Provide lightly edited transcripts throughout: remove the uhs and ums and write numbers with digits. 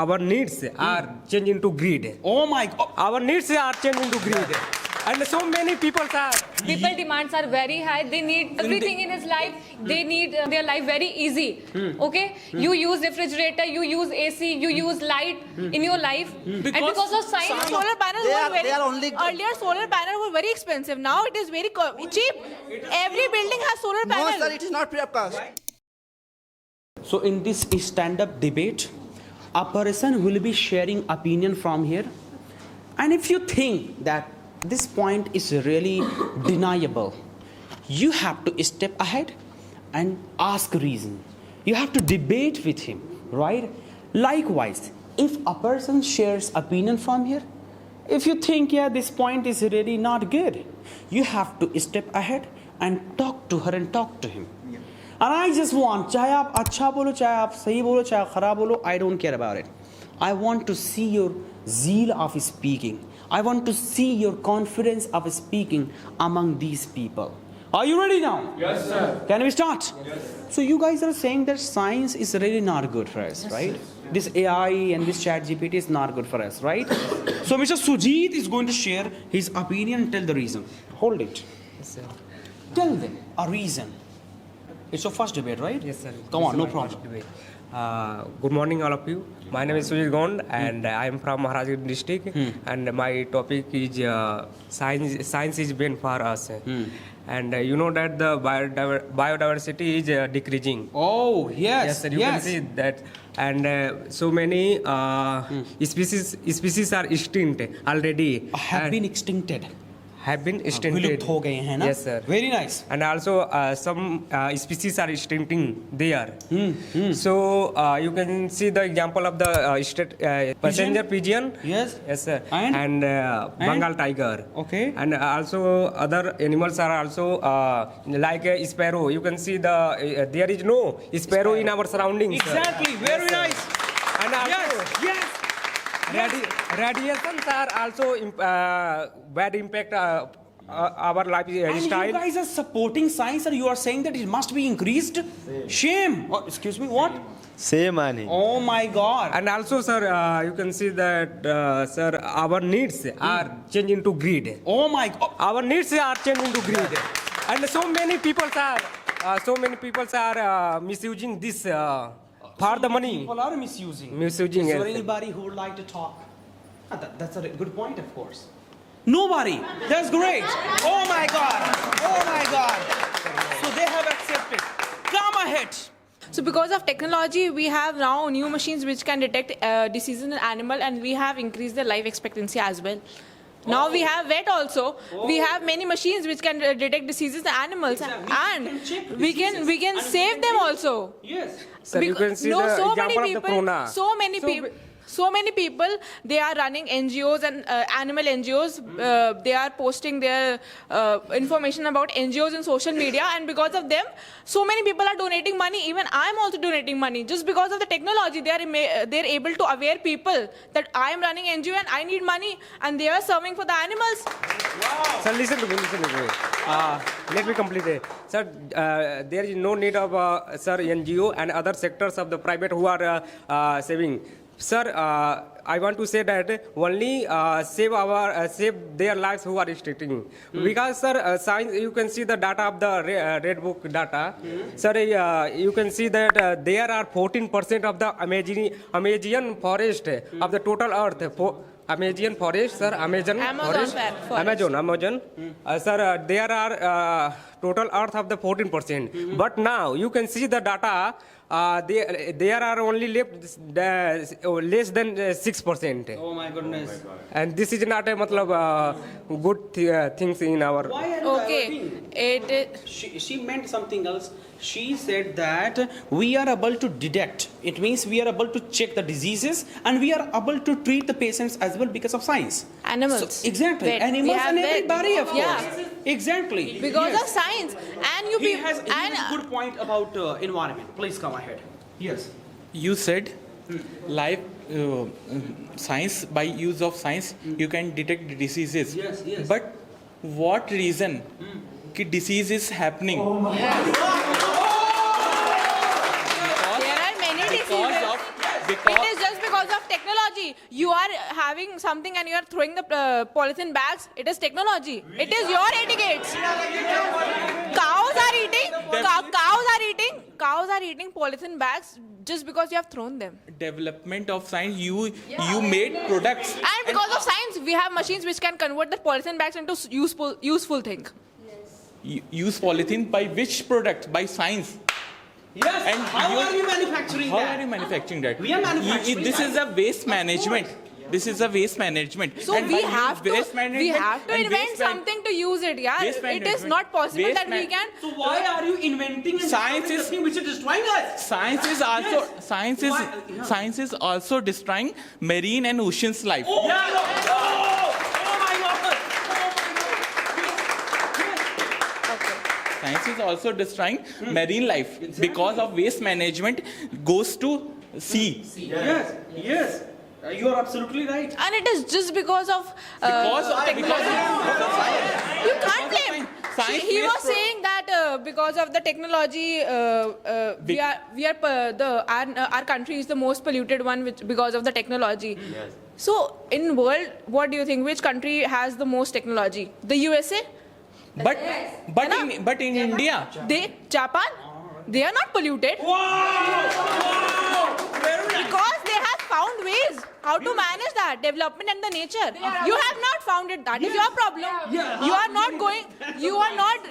our needs are changed into greed. Oh my God. Our needs are changed into greed. And so many people are. People demands are very high. They need everything in his life. They need their life very easy. Okay, you use refrigerator, you use AC, you use light in your life, and because of science, Solar panels They were are- very they are only- earlier. Solar panels were very expensive. Now it is very cheap. Every building has solar No, panel. sir, it is not free of cost. So in this stand-up debate, a person will be sharing opinion from here. And if you think that this point is really deniable, you have to step ahead and ask reason. You have to debate with him, right? Likewise, if a person shares opinion from here, if you think, yeah, this point is really not good, you have to step ahead and talk to her and talk to him. And I just want, चाहे आप अच्छा बोलो, चाहे आप सही बोलो, चाहे आप खराब बोलो, I don't care about it. I want to see your zeal of speaking. I want to see your confidence of speaking among these people. Are you ready now? Yes, sir. Can we start? Yes. So you guys are saying that science is really not good for us, right? This AI and this chat GPT is not good for us, right? So Mr. Sujit is going to share his opinion and tell the reason. Hold it. Yes, sir. Tell them a reason. It's your first debate, right? Yes, sir. Come This on, is no my problem. first debate. Good morning, all of you. My name is Sujit Gond, and I am from Maharashtra district. And my topic is science. Science is been for us. And you know that the biodiversity is decreasing. Oh, yes. Yes, sir. You can see that, and so many species are extinct already. Have and been extincted. Have been extincted. विलुप्त हो गए हैं ना? Yes, sir. Very nice. And also some species are extincting there. So you can see the example of the passenger pigeon. Yes. Yes, sir. And? Bengal tiger. Okay. And also other animals are also like a sparrow. You can see the there is no sparrow in our surroundings. sir. Exactly. Very nice. And also, Yes. radiations are also bad impact our And you lifestyle. guys are supporting science and you are saying that it must be increased? Shame. Oh, excuse me, what? Same money. Oh my God. And also, sir, you can see that, sir, our needs are changed into greed. Oh my God. Our needs are changed into greed, and so many people are misusing this for the money. People are misusing. Misusing Is there it. anybody who would like to talk? That's a good point, of course. Nobody. That's great. Oh my God. Oh my God. So they have accepted. Come ahead. So because of technology, we have now new machines which can detect diseases in animal, and we have increased the life expectancy as well. Now we have vet also. We have many machines which can detect diseases in animals, and we can save them also. Yes. Sir, you can see the example of the corona. So many people, they are running NGOs and animal NGOs. They are posting their information about NGOs in social media, and because of them, so many people are donating money. Even I am also donating money. Just because of the technology, they're able to aware people that I am running NGO and I need money, and they are serving for the animals. Wow. Sir, listen to me. Let me complete it. Sir, there is no need of sir NGO and other sectors of the private who are saving. Sir, I want to say that only save their lives who are restricting. Because, sir, science, you can see the data of the Red Book data. Sir, you can see that there are 14% of the Amazonian forest of the total earth. Amazon forest, sir, Amazon forest. Amazon. Sir, there are total earth of the 14%. But now you can see the data. There are only left less than 6%. Oh my goodness. And this is not a good things in our. Okay, She meant something else. She said that we are able to detect. It means we are able to check the diseases and we are able to treat the patients as well because of science. animals. So, exactly. Vet. Animals We have and vet. everybody, of Yeah. course. Exactly. Because Yes. of science, and you He people has a good point about environment. Please come ahead. Yes. You said life science, by use of science you can detect diseases. Yes, yes. But what reason ki disease is happening? there are many diseases. Because It is just because of technology. You are having something and you are throwing the polythene bags. It is technology. It is your etiquettes. Cows are eating. Cows are eating polythene bags just because you have thrown them. Development of science, you made products. And because of science, we have machines which can convert the polythene bags into useful thing. Use polythene by which product? By science. Yes. And How are you manufacturing How that? are you manufacturing that? We are manufacturing This that. is a waste management. This is a waste management. So And we by have to waste management and invent waste man- something to use it. Yeah, waste it is management. not possible Waste that we man- can. So why are you inventing and Science discovering is- something which is destroying us? Science is also destroying marine and ocean's life. Oh my God! Science is also destroying marine life because of waste management goes to sea. Yes. You are absolutely right. And it is just because of Because of technology. You can't blame. Science He was based pro- saying that because of the technology, our country is the most polluted one because of the technology. Yes. So in world, what do you think? Which country has the most technology? The USA? But in India, Japan? They are not polluted because they have found ways how to manage that development and the nature. You have not found it. That is your problem. You are not going. You are not.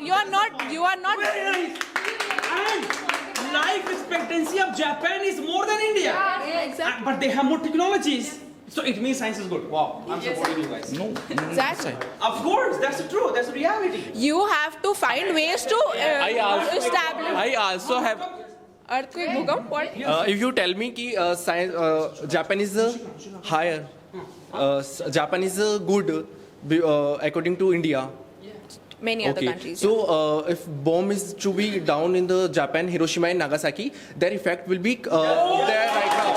Very nice. And life expectancy of Japan is more than India. Yeah, exactly. But they have more technologies. So it means science is good. Wow. I'm supporting you guys. no. Exactly. Of course, that's true. That's reality. You have to find ways to establish. I also have. Earthquake, bhukam, what? If you tell me कि science Japan is higher, Japan is good according to India. Many other countries. So if bomb is to be down in the Japan, Hiroshima and Nagasaki, their effect will be there right now.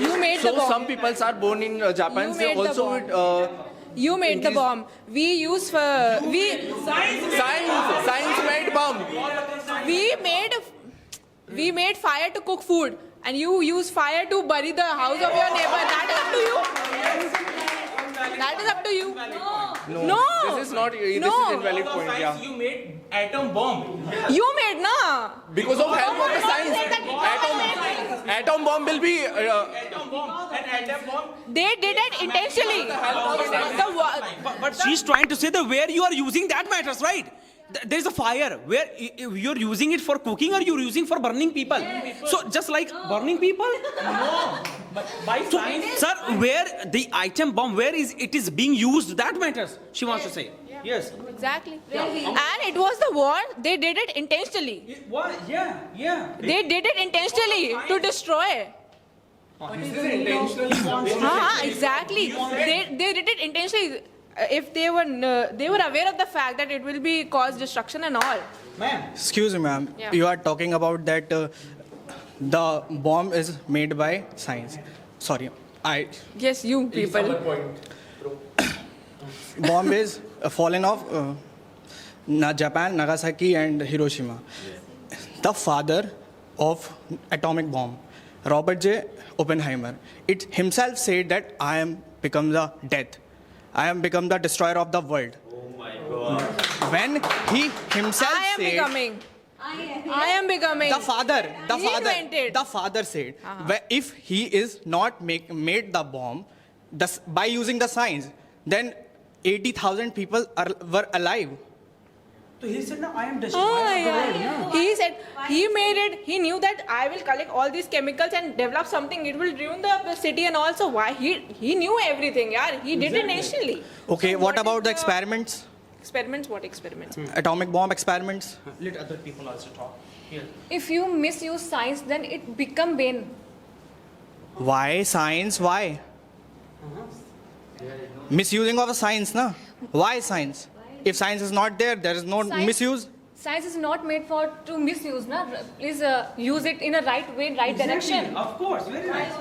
You made the So bomb. some people are born in Japan. You So made the also bomb. You made the increase- bomb. science made bomb. We made fire to cook food, and you use fire to bury the house of your neighbor. That is up to you. That is up to you. No. This is not. This No. is invalid point. Yeah. You made atom bomb. You made, na? Because of help of the science, atom bomb will be. Atom bomb and atom bomb. They did it intentionally. But she's trying to say that where you are using that matters, right? There is a fire where you're using it for cooking or you're using for burning people. So just like burning people. But by So, science, sir, where the item bomb, where is it is being used, that matters. She wants to say. Yes. Exactly. And it was the war. They did it intentionally. What? Yeah. They did it intentionally to destroy. Exactly. They did it intentionally. If they were aware of the fact that it will be cause destruction and all. Ma'am. Excuse me, ma'am. Yeah. You are talking about that the bomb is made by science. Sorry, Yes, you people. bomb is fallen off Japan, Nagasaki, and Hiroshima. The father of atomic bomb, Robert J. Oppenheimer, it himself said that I am become the death. I am become the destroyer of the world. Oh my God. When he himself I am said, becoming. He invented. the father said, if he is not made the bomb by using the science, then 80,000 people were alive. So he said, no, I am Oh destroying my the world. God. He said he made it. He knew that I will collect all these chemicals and develop something. It will ruin the city and also why he knew everything. Yeah, he did it intentionally. Okay, So what is about the experiments? Experiments? What experiments? Atomic bomb experiments? Let other people also talk. Here. If you misuse science, then it become vain. Why science? Why? Misusing of the science, na? Why science? If science is not there, there is no Science- misuse. Science is not made to misuse, na? Please use it in a right way, right direction. Of course, very nice.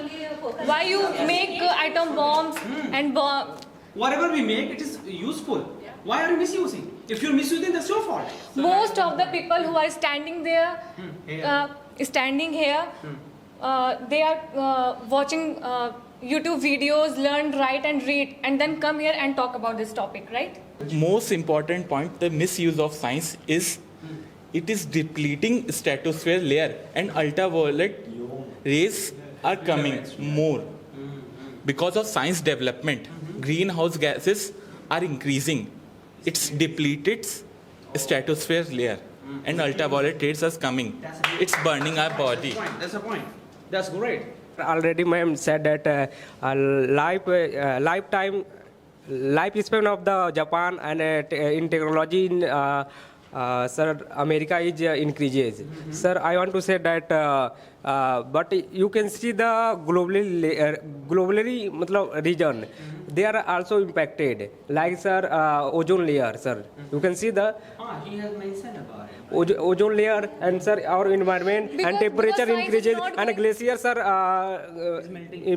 Why you make atom bombs and bomb? Whatever we make, it is useful. Why are you misusing? If you're misusing, that's your fault. Most of the people who are standing there, standing here, they are watching YouTube videos, learn, write, and read, and then come here and talk about this topic, right? Most important point, the misuse of science is it is depleting stratosphere layer and ultraviolet rays are coming more. Because of science development, greenhouse gases are increasing. It's depleted stratosphere layer and ultraviolet rays are coming. It's burning our body. That's the point. That's great. Already, ma'am said that lifespan of the Japan and in technology in sir, America is increases. Sir, I want to say that, but you can see the globally matlab, region, they are also impacted. Like sir, ozone layer, sir. You can see the He has mentioned about it. ozone layer and sir, our environment and Because temperature science is increases not and going- glaciers are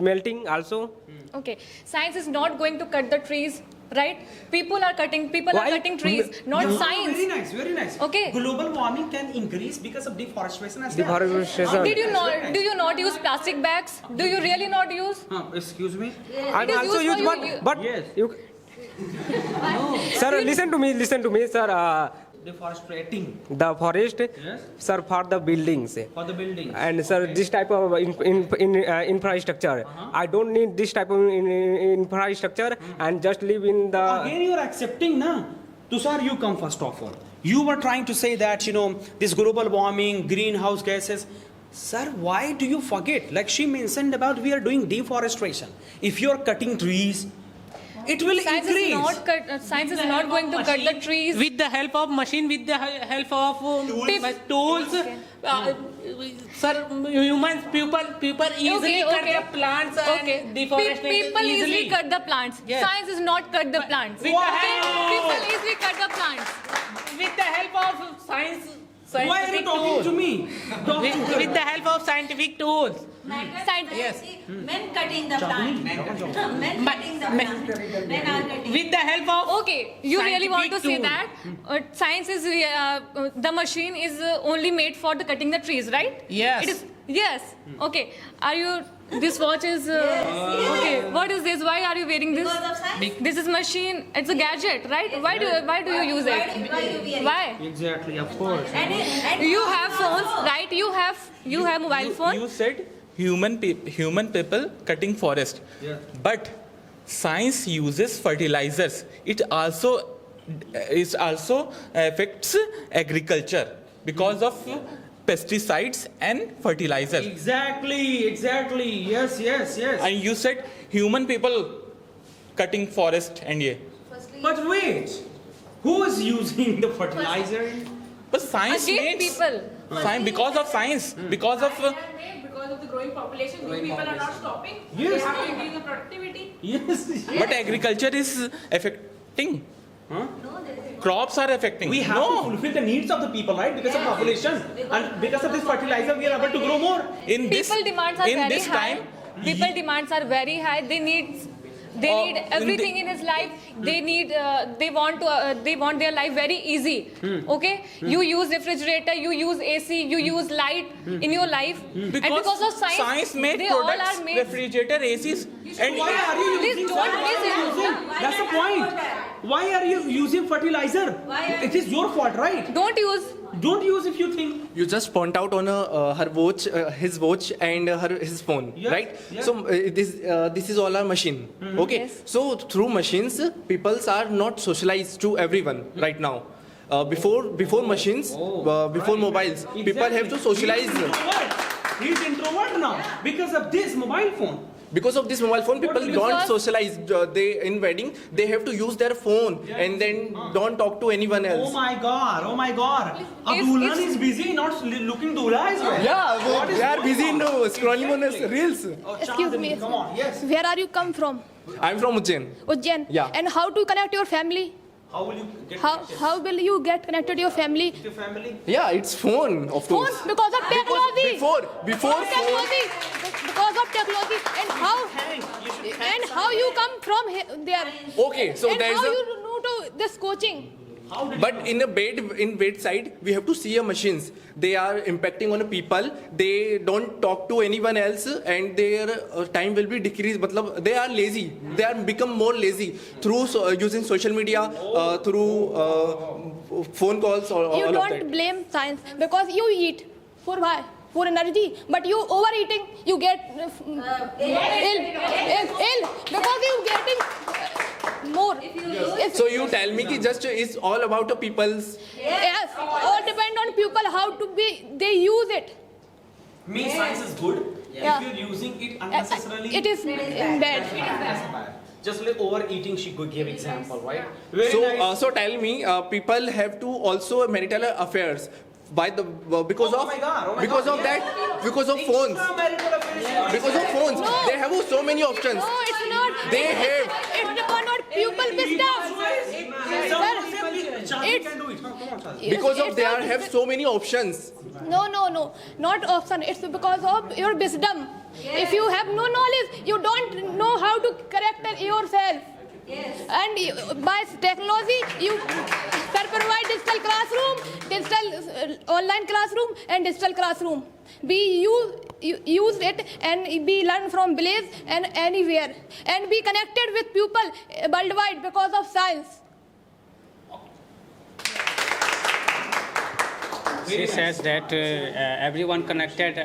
melting also. Okay, science is not going to cut the trees, right? People are cutting trees, not No, science. Very nice, very nice. Okay. Global warming can increase because of deforestation as well. Deforestation. Did you not? Do you not use plastic bags? Do you really not use? Excuse me? I'm It is also used used, for you- but Yes. you. Sir, listen to me, sir. Deforesting The forest, Yes. sir, for the buildings. for the buildings. And sir, this type of infrastructure. I don't need this type of infrastructure and just live in the. Again, you are accepting, na? Tushar, you come first of all. You were trying to say that, this global warming, greenhouse gases. Sir, why do you forget? Like she mentioned about we are doing deforestation. If you are cutting trees, it will Science increase. is not science is not going to cut the trees. With the help of machine, with the help of tools, sir, humans, people easily cut the plants and deforestation People easily cut the plants. Yes. Science is not cut the plants. With the help- People easily cut the plants. with the help of science. Why are you Scientific talking tools. to me? With the help of scientific tools. Yes. Men cutting the plant. Men cutting the plant. Men are cutting. With the help of Okay, you really want to say scientific that science is the machine is only made for the cutting the trees, right? Yes. It is. Yes. Okay. Are you? This watch is. Okay. What is this? Why are you wearing this? Because of science. This is machine. It's a gadget, right? Why do you use Why it? you wear it? Why? Exactly, of course. And You have phones, right? You have mobile phone. You said human people cutting forest. Yeah. But science uses fertilizers. It also affects agriculture because of pesticides and fertilizer. Exactly. Yes. And you said human people cutting forest and yeah. But wait, who is using the fertilizer? But science Again, makes people. science because of science because of Because of the growing population, people are not stopping. Yes. They have to increase the productivity. Yes. but agriculture is affecting. Crops are affecting. We have to fulfill the needs of the people, right? Because of population. And because of this fertilizer, we are able to grow more. in this People demands are in very this high. time People demands are very high. They need in everything in his life. They want their life very easy. Okay, you use refrigerator, you use AC, you use light in your life, and because of science, made they all products, are made. refrigerator, ACs, and Why are you Please using? don't Why are you listen. using? That's the point. Why are you using fertilizer? It is your fault, right? Don't use. Don't use if you think. You just point out on her watch, his watch and his phone, Yes, right? yeah. So this is all our machine. Okay. Yes. So through machines, peoples are not socialized to everyone right now. Before machines, before mobiles, people have to socialize. He's introvert now because of this mobile phone. Because of this mobile phone, people Because- don't socialize. They in wedding, they have to use their phone and then don't talk to anyone Oh else. my god, oh my god. A If- Dulhan if- is busy, not looking Dulha as well. Yeah, they are busy in scrolling on his reels. Oh, Excuse Chandni, me. come on, yes. Where are you come from? I'm from Ujjain. Ujjain. Yeah. And how to connect your family? How will you get How will you get connected to your family? with your family? Yeah, it's phone, of Phone course. because of technology. Before phone. technology. Because of technology. And how you come from there? Okay, so and there is how a. you know to this coaching? But in a bedside, we have to see a machines. They are impacting on a people. They don't talk to anyone else, and their time will be decreased. Matlab, they are lazy. They are become more lazy through using social media, through phone calls or You all of don't that. blame science because you eat for why? For energy, but you overeating, you get ill because you getting more. It's- So you tell me that just it's all about the people's. yes, all depend on people how to be they use it. Me, science is good. Yeah. If you're using it unnecessarily, It is bad. just like overeating, she could give example, right? Very So nice. so tell me, people have to also marital affairs by the because Oh of my God, oh my because God, of that because of phones. Extramarital affairs. Because of phones, No. they have so many options. No, it's not. They have. It's depend on people wisdom. Sir, Charlie it's- can do it. Come on, Charlie. Because of it's they not- are have so many options. No, not option. It's because of your wisdom. If you have no knowledge, you don't know how to correct yourself. And by technology, you provide digital classroom, digital online classroom, and digital classroom. We use it and we learn from village and anywhere, and be connected with people worldwide because of science. She says that everyone connected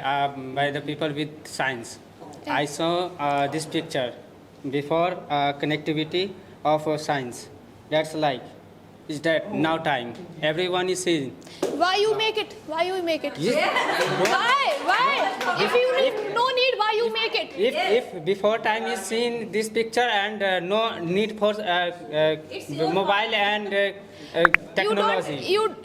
by the people with science. I saw this picture before connectivity of science. That's like, is that now time? Everyone is seeing. Why you make it? Why you make it? Why? If you need no need, why you make it? If before time is seen this picture and no need for mobile and technology.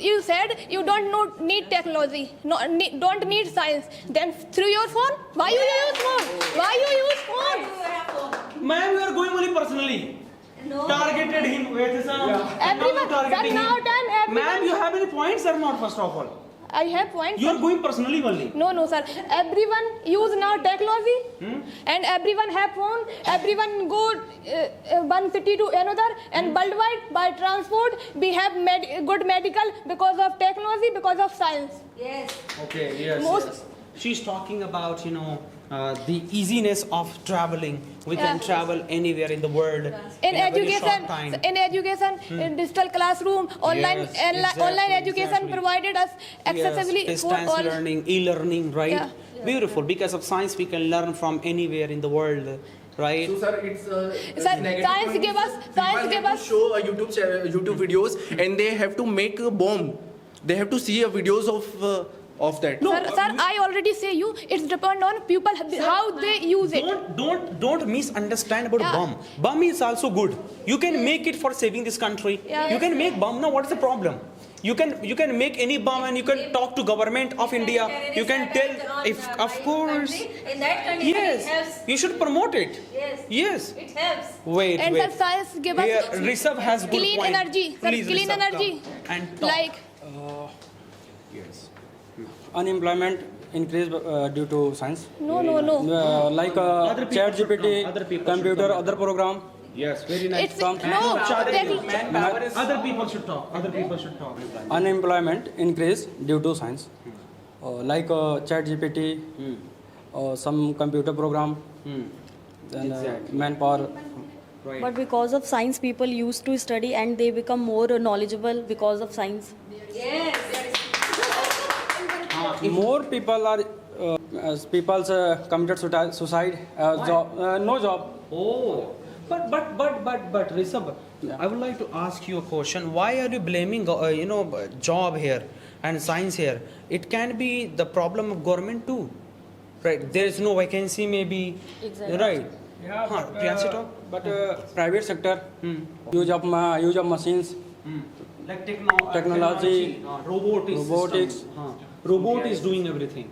You said you don't need technology. Don't need science. Then through your phone? Why you use phone? Why you use phone? Ma'am, we are going only personally. Targeted him. Wait, sir. Everyone. Sir, now time everyone. Ma'am, you have any points or not? First of all, I have points. you are going personally only. No, sir. Everyone use now technology, and everyone have phone. Everyone go one city to another, and worldwide by transport we have good medical because of technology, because of science. Yes. Okay. Yes. Most- yes. She's talking about the easiness of traveling. We can Yeah. travel anywhere in the world In a very short education, time. in digital classroom, online, Yes, online exactly, education exactly. provided us accessibly yes, for distance all. learning, e-learning, right? Yeah. Beautiful. Because of science, we can learn from anywhere in the world, right? So sir, it's Sir, negative science point give is us- science people give have us- to show YouTube videos, and they have to make a bomb. They have to see videos of that. Sir, I already say you, it's depend on people how they use it. Don't misunderstand about Yeah. bomb. Bomb is also good. You can make it for saving this country. Yeah. You can make bomb. Now, what is the problem? You can make any bomb and you can talk to government of India. You can tell if, of course. In that condition, it Yes, helps. you should promote it. Yes. Yes. It helps. Wait, And wait. sir, science give us Here, Rishabh has good clean point. energy. Sir, Please, clean Rishabh, energy. come and talk. Like Unemployment increase due to science. no. Like chat GPT, computer, other program. Yes, very nice. It's no. Other people should talk. Other people should talk. Unemployment increase due to science. Like chat GPT, some computer program, then manpower. But because of science, people used to study and they become more knowledgeable because of science. Yes. More people are committed suicide. No job. Oh, but Rishabh, I would like to ask you a question. Why are you blaming job here and science here? It can be the problem of government too, right? There is no vacancy, maybe. Exactly. Right. Yeah, Priyanshi, talk. but private sector use of machines. Like Technology, robotics. Robot is doing everything.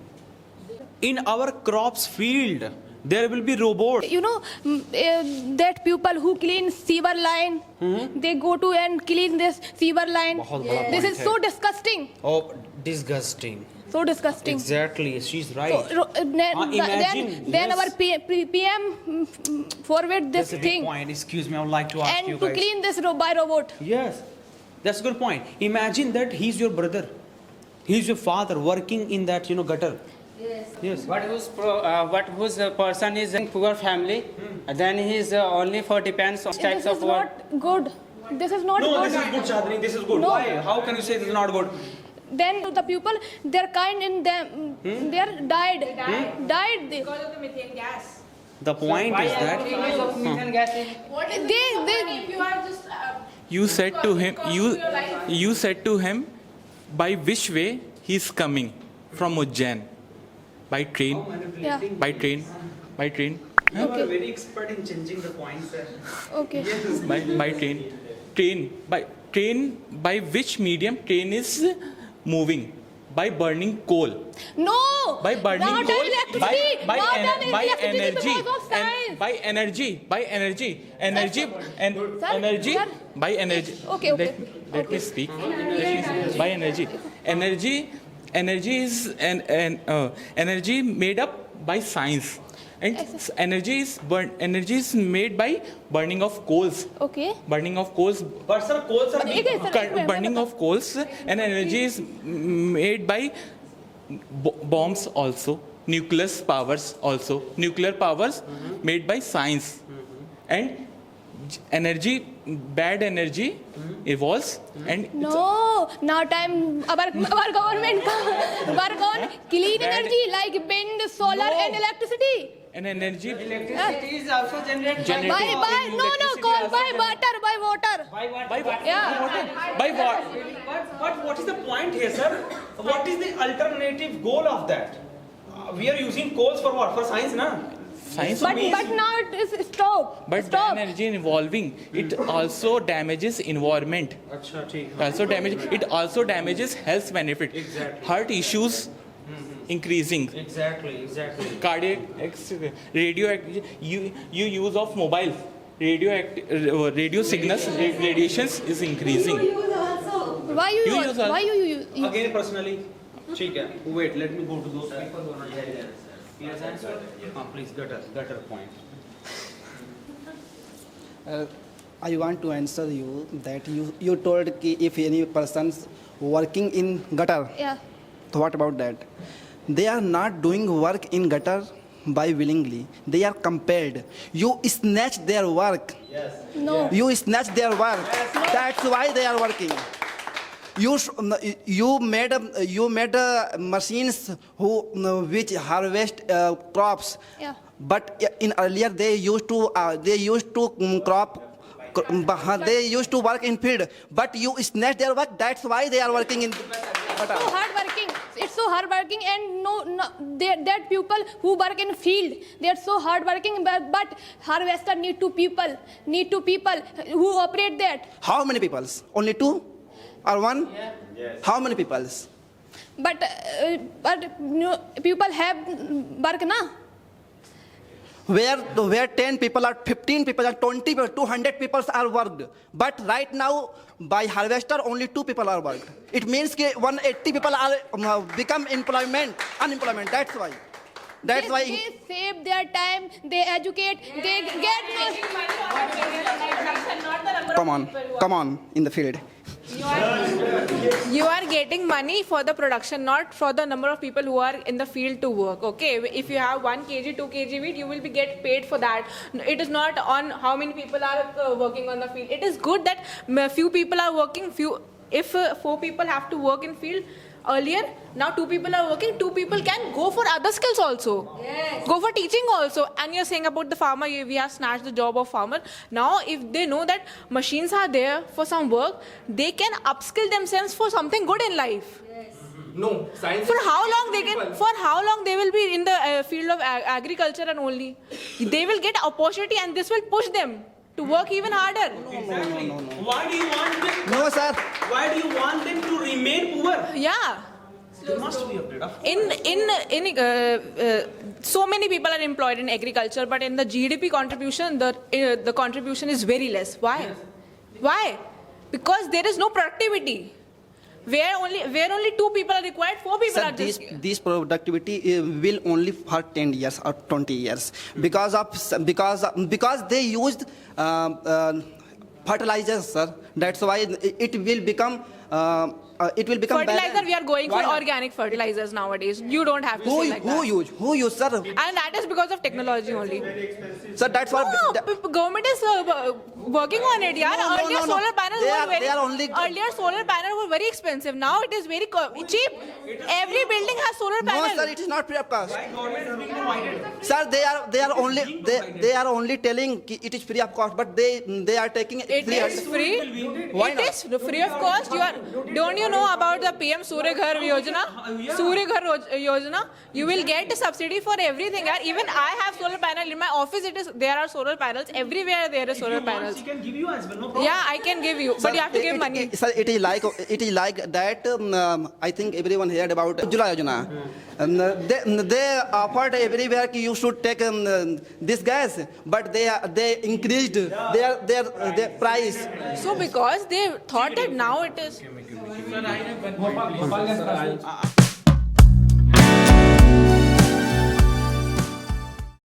In our crops field, there will be robots. That people who clean sewer line, they go to and clean this sewer line. बहुत बड़ा This point is है. so disgusting. Oh, disgusting. So disgusting. Exactly, she's right. Then yes. our PM forward this That's a big thing point. Excuse me, I would like to ask you and to guys. clean this by robot. Yes. That's a good point. Imagine that he's your brother, he's your father working in that gutter. Yes. What whose person is in poor family, then he is only for depends on types This of is work. not good. This is not No, good. this is good, Chandni. This is good. No. Why? How can you say this is not good? Then the people, their kind in them, they're died. Died. Because of the methane gas. The point is that They, If you are just You said to him, you said to him, by which way he's coming from Ujjain? By train, yeah. by train, by train, you are very expert in changing the points, sir. Okay. by train, by which medium train is moving? By burning coal. No. By burning Now coal, electricity. by Now done energy, because of science. and by energy, Sir, energy, sir. by energy. Okay, okay. Let me speak. By energy, energy is energy made up by science, and energy is made by burning of coals. Okay. Burning of coals. But sir, coals are Burning of coals, and energy is made by bombs also, nuclear powers also, nuclear powers made by science, and energy, bad energy evolves, and No. Now time our government work on clean energy like wind, solar, and electricity. and energy Electricity is also generated By call by water. by what? Yeah. By what? But what is the point here, sir? What is the alternative goal of that? We are using coals for what? For science, na? Science But means, now it is stop. but the Stop. energy involving it also damages environment. Acha, theek. It also damages health benefit. Exactly. Heart issues increasing. Exactly. Cardiac, radioactive, you use of mobile, radio signals, radiations is increasing. Why you You use? use all- Why you use? Again, personally, ठीक है. Wait, let me go to those people who are not here. Yes, answer. Please, gutter point. I want to answer you that you told ki if any person's working in gutter, Yeah. so what about that? They are not doing work in gutter by willingly. They are compelled. You snatch their work. No. You snatch their work. That's why they are working. You made machines which harvest crops. Yeah. But in earlier they used to they used to work in field. But you snatch their work. That's why they are working in gutter. So hard working. It's so hard working, and that people who work in field, they are so hard working. But harvester need two people who operate that. How many people? Only 2 or 1? Yes. How many people? But people have work na. Where 10 people or 15 people or 20 people, 200 people are worked. But right now, by harvester, only 2 people are worked. It means that 180 people are become unemployment. That's why. That's why. They save their time, they educate, they get Come on, in the field. You are getting money for the production, not for the number of people who are in the field to work. Okay, if you have 1 kg, 2 kg wheat, you will be get paid for that. It is not on how many people are working on the field. It is good that few people are working. If 4 people have to work in field earlier, now 2 people are working. 2 people can go for other skills also. Yes. Go for teaching also. And you're saying about the farmer, we have snatched the job of farmer. Now, if they know that machines are there for some work, they can upskill themselves for something good in life. Yes. No, science. For how long they can? For how long they will be in the field of agriculture and only? They will get opportunity, and this will push them to work even harder. Exactly. Why do you want them? No, sir. Why do you want them to remain poor? Yeah. They must be updated. So many people are employed in agriculture, but in the GDP contribution, the contribution is very less. Why? Yes. Why? Because there is no productivity. Where only 2 people are required, 4 people Sir, are just. this productivity will only for 10 years or 20 years because they used fertilizers, sir. That's why it will become. It will become Fertilizer, better. we are going Why for not? organic fertilizers nowadays. You don't have to say like that. Who use, sir? And that is because of technology only. Sir, that's what. No, government is working on it. Yeah, No, earlier no. solar panels They were are- very. they are only- Earlier solar panels were very expensive. Now it is very cheap. Every building has solar No, panel. sir, it is not free of cost. Sir, they are only telling ki it is free of cost, but they are taking It is free. Why It not? is free of cost. Don't you know about the PM Surya Ghar Yojana? Surya Ghar Yojana. You will get a subsidy for everything. Yeah? Even I have solar panel in my office. There are solar panels everywhere. There are solar panels. She can give you as well. No problem. Yeah, I can give you, but you have to give money. Sir, it is like that. I think everyone heard about Ujjwala Yojana. They offered everywhere that you should take this gas, but they increased their price. So because they thought that now it is. Sir, I have one point, please.